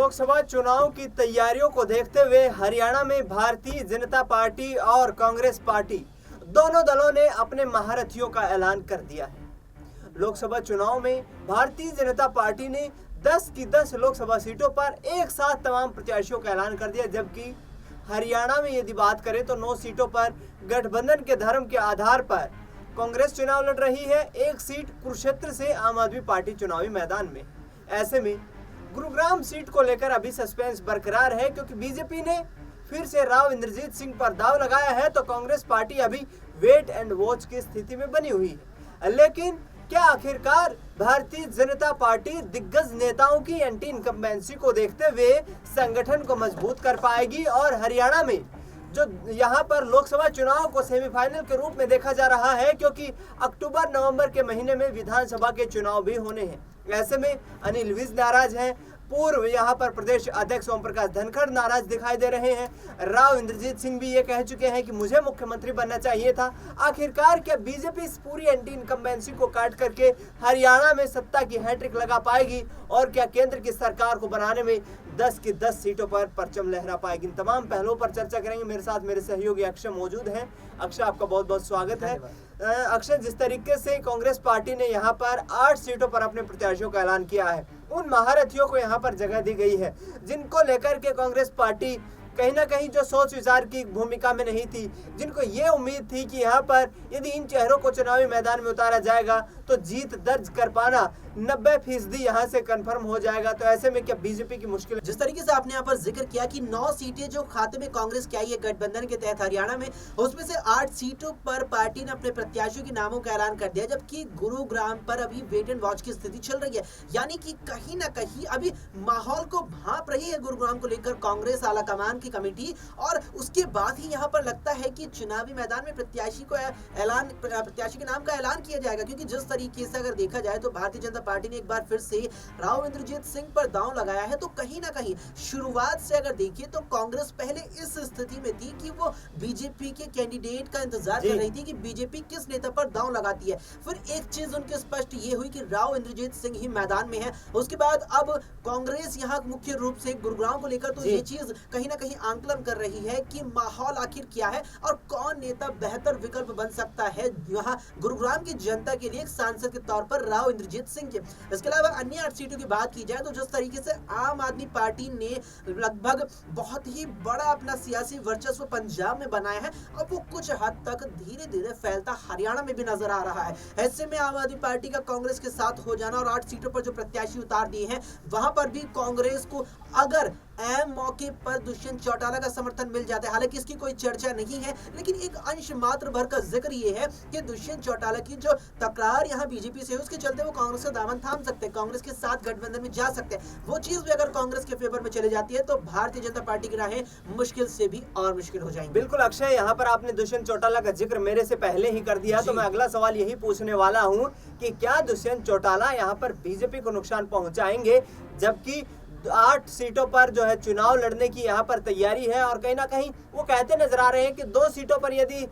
लोकसभा चुनाव की तैयारियों को देखते हुए हरियाणा में भारतीय जनता पार्टी और कांग्रेस पार्टी दोनों दलों ने अपने महारथियों का ऐलान कर दिया है। लोकसभा चुनाव में भारतीय जनता पार्टी ने 10 की 10 लोकसभा सीटों पर एक साथ तमाम प्रत्याशियों का ऐलान कर दिया, जबकि हरियाणा में यदि बात करें तो 9 सीटों पर गठबंधन के धर्म के आधार पर कांग्रेस चुनाव लड़ रही है। एक सीट कुरुक्षेत्र से आम आदमी पार्टी चुनावी मैदान में। ऐसे में गुरुग्राम सीट को लेकर अभी सस्पेंस बरकरार है, क्योंकि बीजेपी ने फिर से राव इंद्रजीत सिंह पर दाव लगाया है, तो कांग्रेस पार्टी अभी वेट एंड वॉच की स्थिति में बनी हुई है। लेकिन क्या आखिरकार भारतीय जनता पार्टी दिग्गज नेताओं की एंटी इनकम्बेंसी को देखते हुए संगठन को मजबूत कर पाएगी और हरियाणा में जो यहाँ पर लोकसभा चुनाव को सेमीफाइनल के रूप में देखा जा रहा है, क्योंकि अक्टूबर नवंबर के महीने में विधानसभा के चुनाव भी होने हैं। ऐसे में अनिल विज नाराज हैं, पूर्व यहाँ पर प्रदेश अध्यक्ष ओम प्रकाश धनखड़ नाराज दिखाई दे रहे हैं, राव इंद्रजीत सिंह भी ये कह चुके हैं कि मुझे मुख्यमंत्री बनना चाहिए था। आखिरकार क्या बीजेपी इस पूरी एंटी इनकम्बेंसी को काट करके हरियाणा में सत्ता की हैट्रिक लगा पाएगी और क्या केंद्र की सरकार को बनाने में 10 की 10 सीटों पर परचम लहरा पाएगी? इन तमाम पहलुओं पर चर्चा करेंगे। मेरे साथ मेरे सहयोगी अक्षय मौजूद हैं। अक्षय, आपका बहुत बहुत स्वागत है। अक्षय, जिस तरीके से कांग्रेस पार्टी ने यहाँ पर 8 सीटों पर अपने प्रत्याशियों का ऐलान किया है, उन महारथियों को यहाँ पर जगह दी गई है जिनको लेकर के कांग्रेस पार्टी कहीं ना कहीं जो सोच विचार की भूमिका में नहीं थी, जिनको ये उम्मीद थी कि यहाँ पर यदि इन चेहरों को चुनावी मैदान में उतारा जाएगा तो जीत दर्ज कर पाना 90% यहाँ से कंफर्म हो जाएगा। तो ऐसे में क्या बीजेपी की मुश्किल? जिस तरीके से आपने यहाँ पर जिक्र किया कि 9 सीटें जो खाते में कांग्रेस की आई है गठबंधन के तहत हरियाणा में, उसमें से 8 सीटों पर पार्टी ने अपने प्रत्याशियों के नामों का ऐलान कर दिया, जबकि गुरुग्राम पर अभी वेट एंड वॉच की स्थिति चल रही है। यानी कि कहीं ना कहीं अभी माहौल को भांप रही है गुरुग्राम को लेकर कांग्रेस आला कमान की कमेटी, और उसके बाद ही यहाँ पर लगता है कि चुनावी मैदान में प्रत्याशी के नाम का ऐलान किया जाएगा। क्योंकि जिस तरीके से अगर देखा जाए तो भारतीय जनता पार्टी ने एक बार फिर से राव इंद्रजीत सिंह पर दांव लगाया है। तो कहीं ना कहीं शुरुआत से अगर देखिए तो कांग्रेस पहले इस स्थिति में थी कि वो बीजेपी के कैंडिडेट का इंतजार कर रही थी कि बीजेपी किस नेता पर दांव लगाती है। फिर एक चीज उनके स्पष्ट ये हुई कि राव इंद्रजीत सिंह ही मैदान में है। उसके बाद अब कांग्रेस यहाँ मुख्य रूप से गुरुग्राम को लेकर तो ये चीज कहीं ना कहीं आंकलन कर रही है कि माहौल आखिर क्या है और कौन नेता बेहतर विकल्प बन सकता है यहाँ गुरुग्राम की जनता के लिए एक सांसद के तौर पर राव इंद्रजीत सिंह के। इसके अलावा अन्य 8 सीटों की बात की जाए तो जिस तरीके से आम आदमी पार्टी ने लगभग बहुत ही बड़ा अपना सियासी वर्चस्व पंजाब में बनाया है, अब वो कुछ हद तक धीरे धीरे फैलता हरियाणा में भी नजर आ रहा है। ऐसे में आम आदमी पार्टी का कांग्रेस के साथ हो जाना और 8 सीटों पर जो प्रत्याशी उतार दिए हैं वहां पर भी कांग्रेस को अगर अहम मौके पर दुष्यंत चौटाला का समर्थन मिल जाता है, हालांकि इसकी कोई चर्चा नहीं है, लेकिन एक अंश मात्र भर का जिक्र ये है कि दुष्यंत चौटाला की जो तकरार यहाँ बीजेपी से है उसके चलते वो कांग्रेस का दामन थाम सकते हैं, कांग्रेस के साथ गठबंधन में जा सकते हैं। वो चीज भी अगर कांग्रेस के फेवर में चली जाती है तो भारतीय जनता पार्टी की राहें मुश्किल से भी और मुश्किल हो जाएंगी। बिल्कुल अक्षय, यहाँ पर आपने दुष्यंत चौटाला का जिक्र मेरे से पहले ही कर दिया, तो मैं अगला सवाल यही पूछने वाला हूँ कि क्या दुष्यंत चौटाला यहाँ पर बीजेपी को नुकसान पहुंचाएंगे, जबकि 8 सीटों पर जो है चुनाव लड़ने की यहाँ पर तैयारी है और कहीं ना कहीं वो कहते नजर आ रहे हैं कि 2 सीटों पर यदि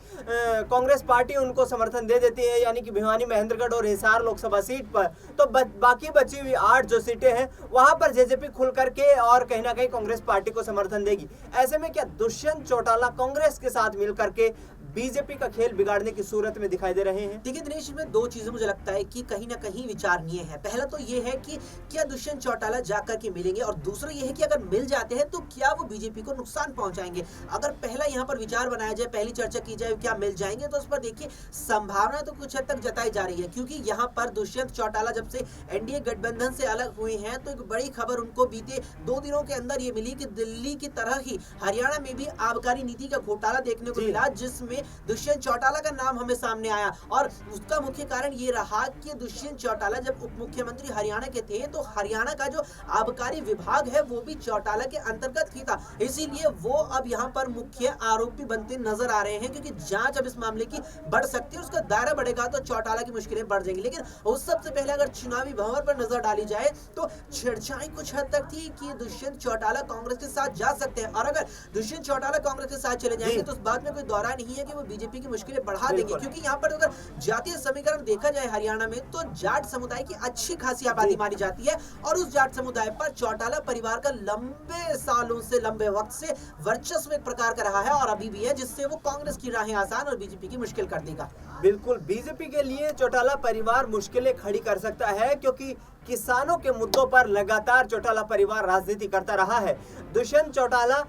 कांग्रेस पार्टी उनको समर्थन दे देती है, यानी कि भिवानी, महेंद्रगढ़ और हिसार लोकसभा सीट पर, तो बाकी बची हुई 8 जो सीटें हैं वहां पर जेजेपी खुल करके और कहीं ना कहीं कांग्रेस पार्टी को समर्थन देगी। ऐसे में क्या दुष्यंत चौटाला कांग्रेस के साथ मिल करके बीजेपी का खेल बिगाड़ने की सूरत में दिखाई दे रहे हैं? देखिए दिनेश, में 2 चीजें मुझे लगता है कि कहीं ना कहीं विचारणीय है। पहला तो ये है कि क्या दुष्यंत चौटाला जाकर के मिलेंगे, और दूसरा ये है कि अगर मिल जाते हैं तो क्या वो बीजेपी को नुकसान पहुंचाएंगे। अगर पहला यहाँ पर विचार बनाया जाए, पहली चर्चा की जाए क्या मिल जाएंगे, तो उस पर देखिए संभावना तो कुछ हद तक जताई जा रही है। क्योंकि यहाँ पर दुष्यंत चौटाला जब से एनडीए गठबंधन से अलग हुए हैं तो एक बड़ी खबर उनको बीते 2 दिनों के अंदर ये मिली कि दिल्ली की तरह ही हरियाणा में भी आबकारी नीति का घोटाला देखने को मिला, जिसमें दुष्यंत चौटाला का नाम हमें सामने आया। और उसका मुख्य कारण ये रहा कि दुष्यंत चौटाला जब उप मुख्यमंत्री हरियाणा के थे तो हरियाणा का जो आबकारी विभाग है वो भी चौटाला के अंतर्गत ही था, इसीलिए वो अब यहाँ पर मुख्य आरोपी बनते नजर आ रहे हैं। क्योंकि जांच अब इस मामले की बढ़ सकती है, उसका दायरा बढ़ेगा तो चौटाला की मुश्किलें बढ़ जाएंगी। लेकिन उस सबसे पहले अगर चुनावी भंवर पर नजर डाली जाए तो चर्चाएं कुछ हद तक थी कि दुष्यंत चौटाला कांग्रेस के साथ जा सकते हैं, और अगर दुष्यंत चौटाला कांग्रेस के साथ चले जाएंगे तो उस बात में कोई दौरा नहीं है कि वो बीजेपी की मुश्किलें बढ़ा देंगे, बिल्कुल। क्योंकि यहाँ पर अगर जातीय समीकरण देखा जाए हरियाणा में तो जाट समुदाय की अच्छी खासी आबादी जी। मानी जाती है और उस जाट समुदाय पर चौटाला परिवार का लंबे सालों से, लंबे वक्त से वर्चस्व एक प्रकार का रहा है और अभी भी है, जिससे वो कांग्रेस की राहें आसान और बीजेपी की मुश्किल कर देगा। बिल्कुल, बीजेपी के लिए चौटाला परिवार मुश्किलें खड़ी कर सकता है, क्योंकि किसानों के मुद्दों पर लगातार चौटाला परिवार राजनीति करता रहा है। दुष्यंत चौटाला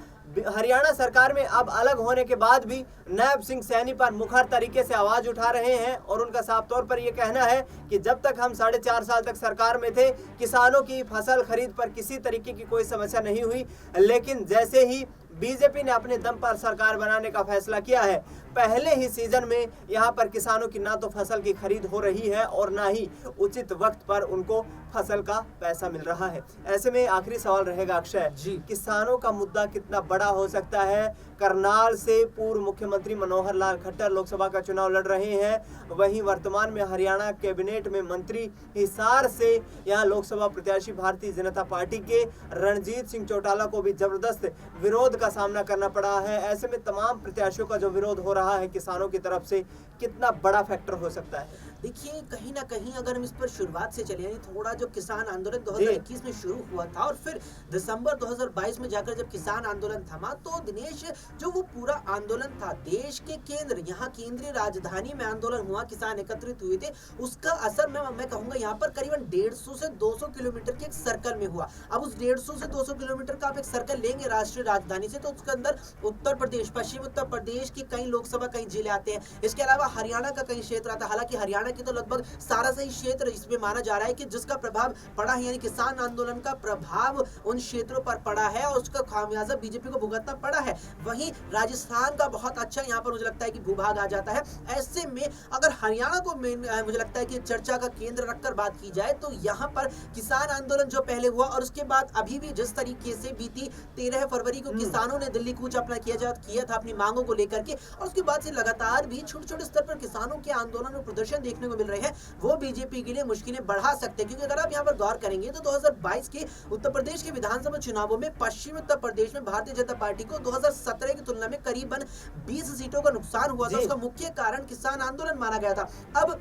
हरियाणा सरकार में अब अलग होने के बाद भी नायब सिंह सैनी पर मुखर तरीके से आवाज उठा रहे हैं और उनका साफ तौर पर यह कहना है कि जब तक हम 4.5 साल तक सरकार में थे, किसानों की फसल खरीद पर किसी तरीके की कोई समस्या नहीं हुई, लेकिन जैसे ही बीजेपी ने अपने दम पर सरकार बनाने का फैसला किया है, पहले ही सीजन में यहाँ पर किसानों की ना तो फसल की खरीद हो रही है और ना ही उचित वक्त पर उनको फसल का पैसा मिल रहा है। ऐसे में आखिरी सवाल रहेगा अक्षय जी, किसानों का मुद्दा कितना बड़ा हो सकता है? करनाल से पूर्व मुख्यमंत्री मनोहर लाल खट्टर लोकसभा का चुनाव लड़ रहे हैं, वहीं वर्तमान में हरियाणा कैबिनेट में मंत्री, हिसार से यहाँ लोकसभा प्रत्याशी भारतीय जनता पार्टी के रणजीत सिंह चौटाला को भी जबरदस्त विरोध का सामना करना पड़ा है। ऐसे में तमाम प्रत्याशियों का जो विरोध हो रहा है किसानों की तरफ से, कितना बड़ा फैक्टर हो सकता है? देखिए कहीं ना कहीं अगर हम इस पर शुरुआत से चले, यानी थोड़ा जो किसान आंदोलन 2021 में शुरू हुआ था और फिर दिसंबर 2022 में जाकर जब किसान आंदोलन थमा, तो दिनेश जो वो पूरा आंदोलन था, देश के केंद्र, यहाँ केंद्रीय राजधानी में आंदोलन हुआ, किसान एकत्रित हुए थे, उसका असर मैं कहूंगा यहाँ पर करीबन 150 से 200 किलोमीटर के एक सर्कल में हुआ। अब उस 150 से 200 किलोमीटर का आप एक सर्कल लेंगे राष्ट्रीय राजधानी से, तो उसके अंदर उत्तर प्रदेश, पश्चिम उत्तर प्रदेश की कई लोकसभा, कई जिले आते हैं, इसके अलावा हरियाणा का कई क्षेत्र आता है। हालांकि हरियाणा की तो लगभग सारा सही क्षेत्र इसमें माना जा रहा है कि जिसका प्रभाव पड़ा है, यानी किसान आंदोलन का प्रभाव उन क्षेत्रों पर पड़ा है और उसका खामियाजा बीजेपी को भुगतना पड़ा है। वहीं राजस्थान का बहुत अच्छा यहाँ पर मुझे लगता है कि भूभाग आ जाता है। ऐसे में अगर हरियाणा को मुझे लगता है कि चर्चा का केंद्र रखकर बात की जाए, तो यहाँ पर किसान आंदोलन जो पहले हुआ और उसके बाद अभी भी जिस तरीके से बीती 13 फरवरी को किसानों ने दिल्ली कूच अपना किया था अपनी मांगों को लेकर के, और उसके बाद से लगातार भी छोटे छोटे स्तर पर किसानों के आंदोलन और प्रदर्शन देखने को मिल रहे हैं, वो बीजेपी के लिए मुश्किलें बढ़ा सकते हैं। क्योंकि अगर आप यहाँ पर गौर करेंगे तो 2022 के उत्तर प्रदेश के विधानसभा चुनावों में पश्चिमी उत्तर प्रदेश में भारतीय जनता पार्टी को 2017 की तुलना में करीबन 20 सीटों का नुकसान हुआ था। उसका मुख्य कारण किसान आंदोलन माना गया था। अब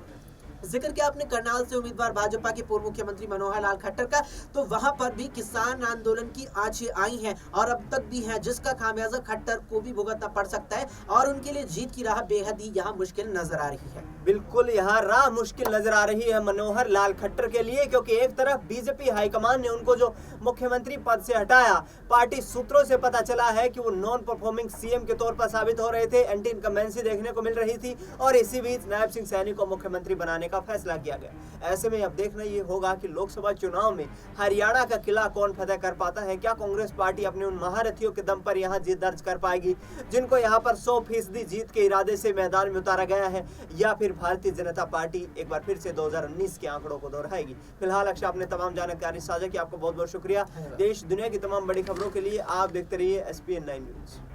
जिक्र किया आपने करनाल से उम्मीदवार भाजपा के पूर्व मुख्यमंत्री मनोहर लाल खट्टर का, तो वहां पर भी किसान आंदोलन की आंचें आई हैं और अब तक भी है, जिसका खामियाजा खट्टर को भी भुगतना पड़ सकता है और उनके लिए जीत की राह बेहद ही यहाँ मुश्किल नजर आ रही है। बिल्कुल, यहाँ राह मुश्किल नजर आ रही है मनोहर लाल खट्टर के लिए, क्योंकि एक तरफ बीजेपी हाईकमान ने उनको जो मुख्यमंत्री पद से हटाया, पार्टी सूत्रों से पता चला है कि वो नॉन परफॉर्मिंग सीएम के तौर पर साबित हो रहे थे, एंटी इनकम्बेंसी देखने को मिल रही थी और इसी बीच नायब सिंह सैनी को मुख्यमंत्री बनाने का फैसला किया गया। ऐसे में अब देखना ये होगा कि लोकसभा चुनाव में हरियाणा का किला कौन फतेह कर पाता है। क्या कांग्रेस पार्टी अपने उन महारथियों के दम पर यहाँ जीत दर्ज कर पाएगी जिनको यहाँ पर 100% जीत के इरादे से मैदान में उतारा गया है, या फिर भारतीय जनता पार्टी एक बार फिर से 2019 के आंकड़ों को दोहराएगी? फिलहाल अक्षय, आपने तमाम जानकारी साझा की, आपको बहुत बहुत शुक्रिया। देश दुनिया की तमाम बड़ी खबरों के लिए आप देखते रहिए SPN9 न्यूज।